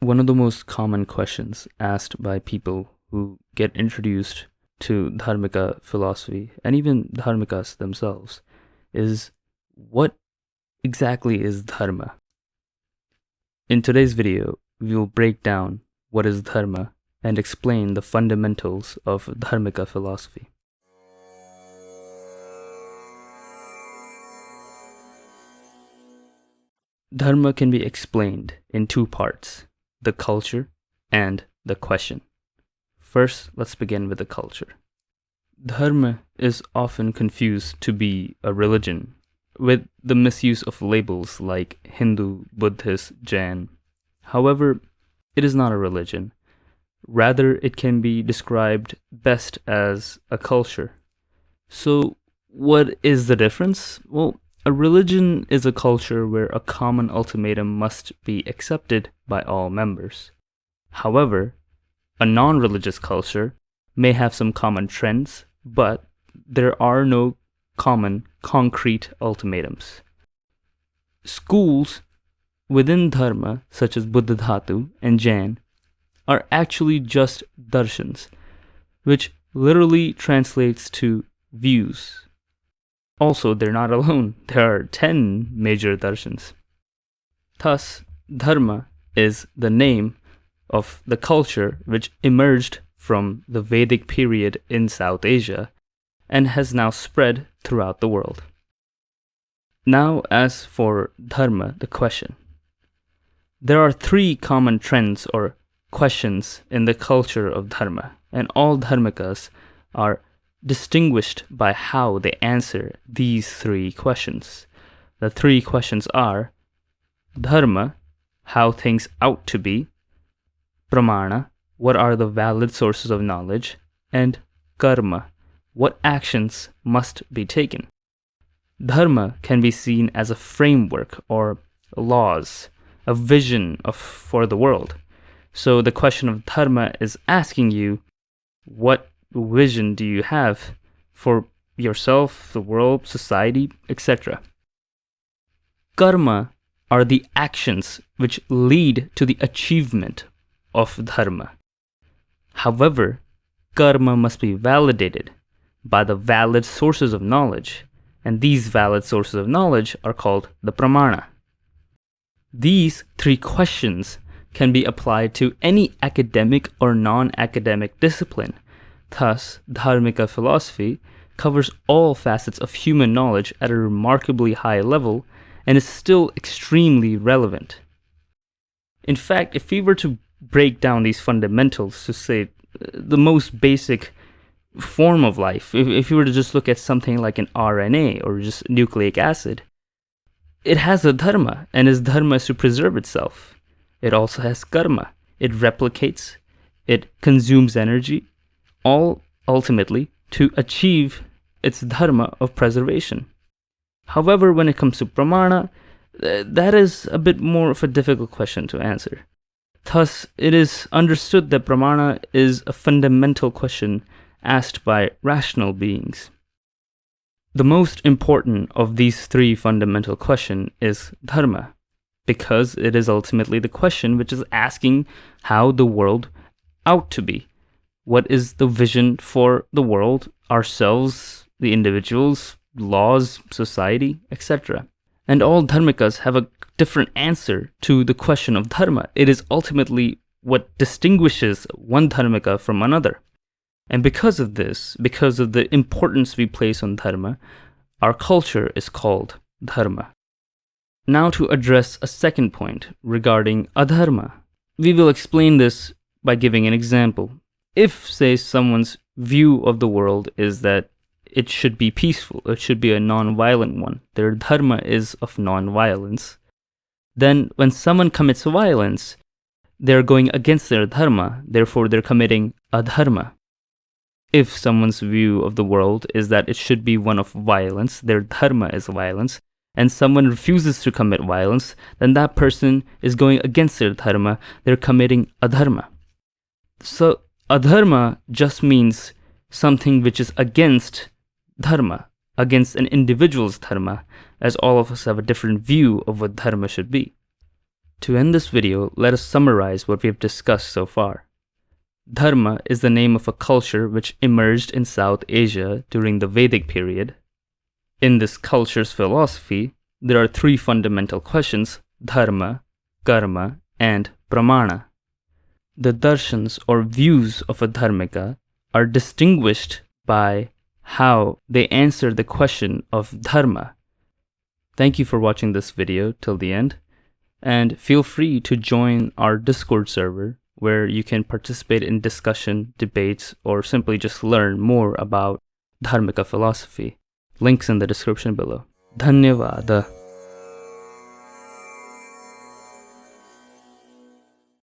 One of the most common questions asked by people who get introduced to Dharmika philosophy, and even Dharmikas themselves, is what exactly is Dharma? In today's video, we will break down what is Dharma and explain the fundamentals of Dharmika philosophy. Dharma can be explained in two parts: the culture and the question. First, let's begin with the culture. Dharma is often confused to be a religion, with the misuse of labels like Hindu, Buddhist, Jain. However, it is not a religion. Rather, it can be described best as a culture. So, what is the difference? Well, a religion is a culture where a common ultimatum must be accepted by all members. However, a non-religious culture may have some common trends, but there are no common, concrete ultimatums. Schools within Dharma, such as Buddha Dhatu and Jain, are actually just Darshans, which literally translates to views. Also, they're not alone. There are 10 major darshans. Thus, Dharma is the name of the culture which emerged from the Vedic period in South Asia and has now spread throughout the world. Now, as for Dharma, the question. There are 3 common trends or questions in the culture of Dharma, and all Dharmikas are distinguished by how they answer these 3 questions. The 3 questions are Dharma, how things ought to be; Pramana, what are the valid sources of knowledge; and Karma, what actions must be taken. Dharma can be seen as a framework or laws, a vision for the world. So the question of Dharma is asking you, what vision do you have for yourself, the world, society, etc.? Karma are the actions which lead to the achievement of Dharma. However, karma must be validated by the valid sources of knowledge, and these valid sources of knowledge are called the Pramana. These 3 questions can be applied to any academic or non-academic discipline. Thus, Dharmika philosophy covers all facets of human knowledge at a remarkably high level and is still extremely relevant. In fact, if we were to break down these fundamentals to say the most basic form of life, if you were to just look at something like an RNA or just nucleic acid, it has a dharma, and its dharma is to preserve itself. It also has karma. It replicates, it consumes energy, all ultimately to achieve its dharma of preservation. However, when it comes to pramana, that is a bit more of a difficult question to answer. Thus, it is understood that pramana is a fundamental question asked by rational beings. The most important of these 3 fundamental questions is dharma, because it is ultimately the question which is asking how the world ought to be. What is the vision for the world, ourselves, the individuals, laws, society, etc.? And all Dharmikas have a different answer to the question of Dharma. It is ultimately what distinguishes one Dharmika from another. And because of this, because of the importance we place on Dharma, our culture is called Dharma. Now to address a second point regarding adharma. We will explain this by giving an example. If, say, someone's view of the world is that it should be peaceful, it should be a non-violent one, their dharma is of non-violence, then when someone commits violence, they're going against their dharma, therefore they're committing adharma. If someone's view of the world is that it should be one of violence, their dharma is violence, and someone refuses to commit violence, then that person is going against their dharma, they're committing adharma. So adharma just means something which is against dharma, against an individual's dharma, as all of us have a different view of what dharma should be. To end this video, let us summarize what we have discussed so far. Dharma is the name of a culture which emerged in South Asia during the Vedic period. In this culture's philosophy, there are three fundamental questions: Dharma, Karma, and Pramana. The Darshanas or views of a Dharmika are distinguished by how they answer the question of Dharma. Thank you for watching this video till the end, and feel free to join our Discord server where you can participate in discussion, debates, or simply just learn more about Dharmika philosophy. Links in the description below. Dhanyavada.